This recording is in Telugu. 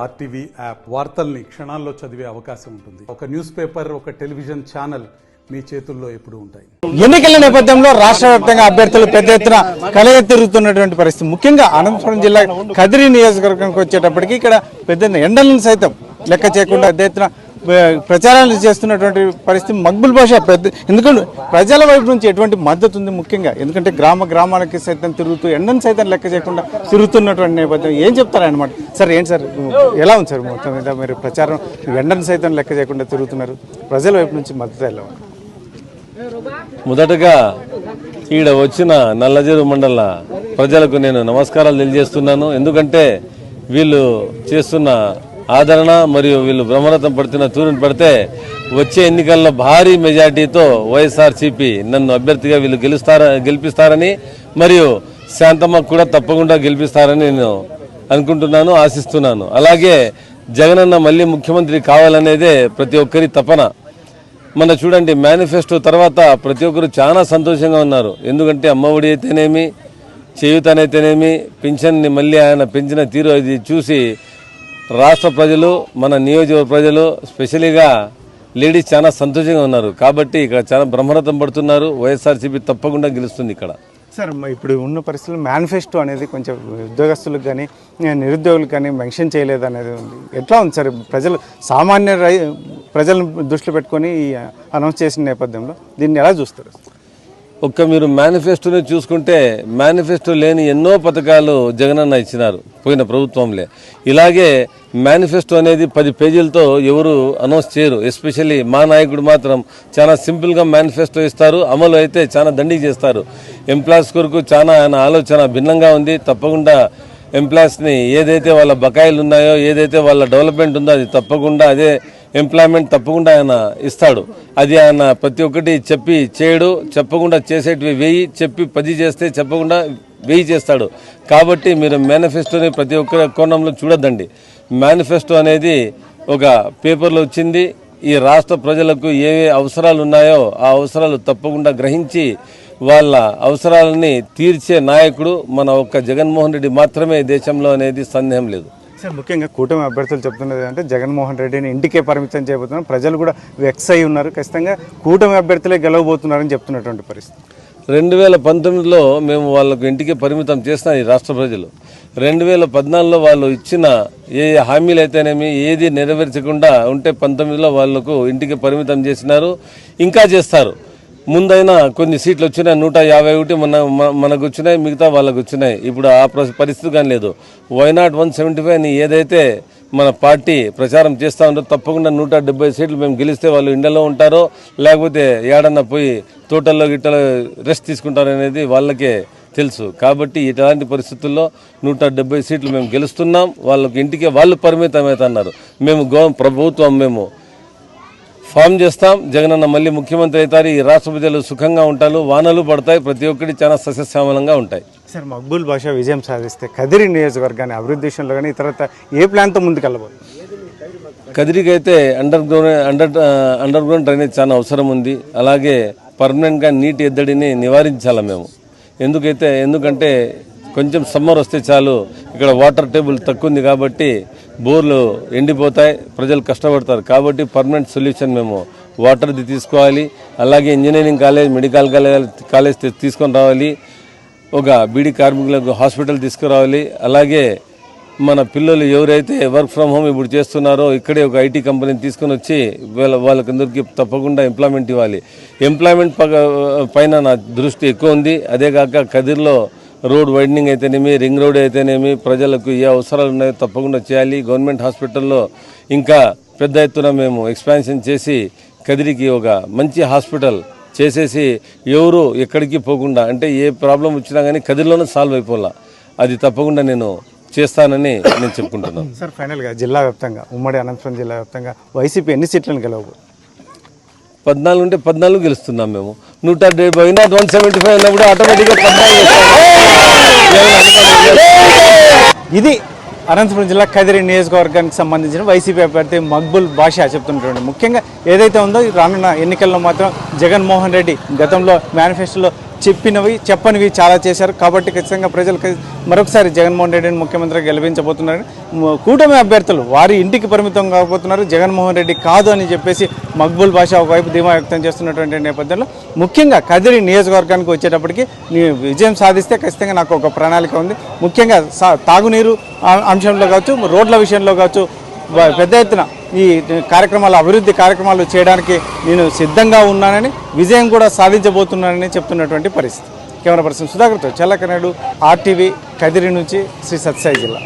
ఆర్టీవీ యాప్ వార్తల్ని క్షణాల్లో చదివే అవకాశం ఉంటుంది. ఒక న్యూస్ పేపర్, ఒక టెలివిజన్ ఛానల్ మీ చేతుల్లో ఎప్పుడూ ఉంటాయి. ఎన్నికల నేపథ్యంలో రాష్ట్ర వ్యాప్తంగా అభ్యర్థులు పెద్ద ఎత్తున కలయెత్తిరుగుతున్నటువంటి పరిస్థితి. ముఖ్యంగా అనంతపురం జిల్లా కదిరి నియోజకవర్గానికి వచ్చేటప్పటికి ఇక్కడ పెద్ద ఎండలను సైతం లెక్క చేయకుండా పెద్ద ఎత్తున ప్రచారాలు చేస్తున్నటువంటి పరిస్థితి. మక్బుల్ బాషా ఎందుకంటే ప్రజల వైపు నుంచి ఎటువంటి మద్దతు ఉంది ముఖ్యంగా, ఎందుకంటే గ్రామాలకి సైతం తిరుగుతూ ఎండను సైతం లెక్క చేయకుండా తిరుగుతున్నటువంటి నేపథ్యం ఏం చెప్తారనమాట. సార్ ఏంటి సార్, ఎలా ఉంది సార్ మొత్తం మీద మీరు ప్రచారం ఎండను సైతం లెక్క చేయకుండా తిరుగుతున్నారు, ప్రజల వైపు నుంచి మద్దతు ఎలా ఉంది? మొదటగా ఈడ వచ్చిన నల్లజెరువు మండల ప్రజలకు నేను నమస్కారాలు తెలియజేస్తున్నాను. ఎందుకంటే వీళ్ళు చేస్తున్న ఆదరణ మరియు వీళ్ళు బ్రహ్మరథం పడుతున్న తూరుని పడితే వచ్చే ఎన్నికల్లో భారీ మెజార్టీతో వైఎస్ఆర్సీపీ నన్ను అభ్యర్థిగా వీళ్ళు గెలిపిస్తారని మరియు శాంతమ్మ కూడా తప్పకుండా గెలిపిస్తారని నేను అనుకుంటున్నాను, ఆశిస్తున్నాను. అలాగే జగనన్న మళ్ళీ ముఖ్యమంత్రి కావాలనేదే ప్రతి ఒక్కరి తపన. మన చూడండి, మేనిఫెస్టో తర్వాత ప్రతి ఒక్కరు చాలా సంతోషంగా ఉన్నారు. ఎందుకంటే అమ్మఒడి అయితేనేమి, చేయూతనైతేనేమి, పింఛన్ని మళ్ళీ ఆయన పెంచిన తీరు అది చూసి రాష్ట్ర ప్రజలు, మన నియోజకవర్గ ప్రజలు, స్పెషలీగా లేడీస్ చాలా సంతోషంగా ఉన్నారు. కాబట్టి ఇక్కడ చాలా బ్రహ్మరథం పడుతున్నారు. వైఎస్ఆర్సీపీ తప్పకుండా గెలుస్తుంది ఇక్కడ. సార్ ఇప్పుడు ఉన్న పరిస్థితుల్లో మేనిఫెస్టో అనేది కొంచెం ఉద్యోగస్తులకు కానీ నిరుద్యోగులకు కానీ మెన్షన్ చేయలేదు అనేది ఉంది. ఎట్లా ఉంది సార్? ప్రజలు సామాన్య ప్రజలను దృష్టిలో పెట్టుకొని అనౌన్స్ చేసిన నేపథ్యంలో దీన్ని ఎలా చూస్తారు? ఒక్క మీరు మేనిఫెస్టోని చూసుకుంటే మేనిఫెస్టో లేని ఎన్నో పథకాలు జగనన్న ఇచ్చినారు పోయిన ప్రభుత్వంలో. ఇలాగే మేనిఫెస్టో అనేది 10 పేజీలతో ఎవరు అనౌన్స్ చేయరు. ఎస్పెషల్లీ మా నాయకుడు మాత్రం చాలా సింపుల్గా మేనిఫెస్టో ఇస్తారు, అమలు అయితే చాలా దండిగా చేస్తారు. ఎంప్లాయీస్ కొరకు చాలా ఆయన ఆలోచన భిన్నంగా ఉంది. తప్పకుండా ఎంప్లాయీస్ని ఏదైతే వాళ్ళ బకాయిలు ఉన్నాయో, ఏదైతే వాళ్ళ డెవలప్మెంట్ ఉందో అది తప్పకుండా అదే ఎంప్లాయ్మెంట్ తప్పకుండా ఆయన ఇస్తాడు. అది ఆయన ప్రతి ఒక్కటి చెప్పి చేయడు. చెప్పకుండా చేసేటివి 1000, చెప్పి 10 చేస్తే చెప్పకుండా 1000 చేస్తాడు. కాబట్టి మీరు మేనిఫెస్టోని ప్రతి ఒక్క కోణంలో చూడొద్దండి. మేనిఫెస్టో అనేది ఒక పేపర్లో వచ్చింది. ఈ రాష్ట్ర ప్రజలకు ఏ అవసరాలు ఉన్నాయో ఆ అవసరాలు తప్పకుండా గ్రహించి వాళ్ళ అవసరాలని తీర్చే నాయకుడు మన ఒక్క జగన్మోహన్ రెడ్డి మాత్రమే దేశంలో అనేది సందేహం లేదు. సార్ ముఖ్యంగా కూటమి అభ్యర్థులు చెప్తున్నది అంటే జగన్మోహన్ రెడ్డిని ఇంటికే పరిమితం చేయబోతున్నారు, ప్రజలు కూడా వెక్స్ అయి ఉన్నారు, ఖచ్చితంగా కూటమి అభ్యర్థులే గెలవబోతున్నారని చెప్తున్నటువంటి పరిస్థితి. 2019లో మేము వాళ్ళకు ఇంటికి పరిమితం చేసిన ఈ రాష్ట్ర ప్రజలు 2014లో వాళ్ళు ఇచ్చిన ఏ హామీలు అయితేనేమి ఏది నెరవేర్చకుండా ఉంటే 19లో వాళ్లకు ఇంటికి పరిమితం చేసినారు, ఇంకా చేస్తారు. ముందైనా కొన్ని సీట్లు వచ్చినాయి, 151 మనకు వచ్చినాయి, మిగతా వాళ్ళకు వచ్చినాయి. ఇప్పుడు ఆ పరిస్థితి కానీ లేదు. వైనాట్ 175 అని ఏదైతే మన పార్టీ ప్రచారం చేస్తూ ఉంటారో తప్పకుండా 170 సీట్లు మేము గెలిస్తే వాళ్ళు ఇండియాలో ఉంటారో లేకపోతే ఏడన్నా పోయి తోటల్లో గిట్టలో రెస్ట్ తీసుకుంటారనేది వాళ్ళకే తెలుసు. కాబట్టి ఇలాంటి పరిస్థితుల్లో 170 సీట్లు మేము గెలుస్తున్నాం. వాళ్ళకి ఇంటికే వాళ్ళు పరిమితం అవుతున్నారు. మేము ప్రభుత్వం మేము ఫామ్ చేస్తాం. జగనన్న మళ్ళీ ముఖ్యమంత్రి అవుతారు. ఈ రాష్ట్ర ప్రజలు సుఖంగా ఉంటారు, వానలు పడతాయి, ప్రతి ఒక్కటి చాలా సస్యశ్యామలంగా ఉంటాయి. సార్ మక్బుల్ బాషా విజయం సాధిస్తే కదిరి నియోజకవర్గాన్ని అభివృద్ధి విషయంలో కానీ ఇతరత్ర ఏ ప్లాన్తో ముందుకెళ్ళబోదు? కదిరికి అయితే అండర్ గ్రౌండ్ డ్రైనేజ్ చాలా అవసరం ఉంది. అలాగే పర్మనెంట్గా నీటి ఎద్దడిని నివారించాలి మేము. ఎందుకంటే కొంచెం సమ్మర్ వస్తే చాలు ఇక్కడ వాటర్ టేబుల్ తక్కువ ఉంది కాబట్టి బోర్లు ఎండిపోతాయి, ప్రజలు కష్టపడతారు. కాబట్టి పర్మనెంట్ సొల్యూషన్ మేము వాటర్ది తీసుకోవాలి. అలాగే ఇంజనీరింగ్ కాలేజ్, మెడికల్ కాలేజ్ తీసుకొని రావాలి. ఒక బీడీ కార్మికులకు హాస్పిటల్ తీసుకురావాలి. అలాగే మన పిల్లలు ఎవరైతే వర్క్ ఫ్రమ్ హోమ్ ఇప్పుడు చేస్తున్నారో ఇక్కడే ఒక ఐటీ కంపెనీని తీసుకొని వచ్చి వాళ్ళకందరికీ తప్పకుండా ఎంప్లాయ్మెంట్ ఇవ్వాలి. ఎంప్లాయ్మెంట్ పైన నా దృష్టి ఎక్కువ ఉంది. అదే కాక కదిర్లో రోడ్ వైడనింగ్ అయితేనేమి, రింగ్ రోడ్ అయితేనేమి, ప్రజలకు ఏ అవసరాలు ఉన్నాయో తప్పకుండా చేయాలి. గవర్నమెంట్ హాస్పిటల్లో ఇంకా పెద్ద ఎత్తున మేము ఎక్స్పాన్షన్ చేసి కదిరికి ఒక మంచి హాస్పిటల్ చేసేసి ఎవరు ఎక్కడికి పోకుండా, అంటే ఏ ప్రాబ్లం వచ్చినా కానీ కదిరిలోనే సాల్వ్ అయిపోలా, అది తప్పకుండా నేను చేస్తానని నేను చెప్పుకుంటున్నాను. సార్ ఫైనల్గా జిల్లా వ్యాప్తంగా, ఉమ్మడి అనంతపురం జిల్లా వ్యాప్తంగా వైసీపీ ఎన్ని సీట్లను గెలవబోదు? 14 ఉంటే 14 గెలుస్తున్నాం మేము. 175 ఉన్నప్పుడు ఆటోమేటిక్గా 14. ఇది అనంతపురం జిల్లా కదిరి నియోజకవర్గానికి సంబంధించిన వైసీపీ అభ్యర్థి మక్బుల్ బాషా చెప్తున్నటువంటి ముఖ్యంగా ఏదైతే ఉందో రానున్న ఎన్నికల్లో మాత్రం జగన్మోహన్ రెడ్డి గతంలో మేనిఫెస్టోలో చెప్పనివి చాలా చేశారు. కాబట్టి ఖచ్చితంగా ప్రజలకు మరొకసారి జగన్మోహన్ రెడ్డిని ముఖ్యమంత్రిగా గెలిపించబోతున్నారని, కూటమి అభ్యర్థులు వారి ఇంటికి పరిమితం కాబోతున్నారు, జగన్మోహన్ రెడ్డి కాదు అని చెప్పేసి మక్బూల్ బాషా ఒకవైపు ధీమా వ్యక్తం చేస్తున్నటువంటి నేపథ్యంలో ముఖ్యంగా కదిరి నియోజకవర్గానికి వచ్చేటప్పటికి విజయం సాధిస్తే ఖచ్చితంగా నాకు ఒక ప్రణాళిక ఉంది. ముఖ్యంగా తాగునీరు అంశంలో కావచ్చు, రోడ్ల విషయంలో కావచ్చు, పెద్ద ఎత్తున ఈ కార్యక్రమాలు అభివృద్ధి కార్యక్రమాలు చేయడానికి నేను సిద్ధంగా ఉన్నానని, విజయం కూడా సాధించబోతున్నానని చెప్తున్నటువంటి పరిస్థితి. కెమెరా పర్సన్ సుధాకర్తో చల్లకనాయుడు, RTV, కదిరి నుంచి శ్రీ సత్యసాయి జిల్లా.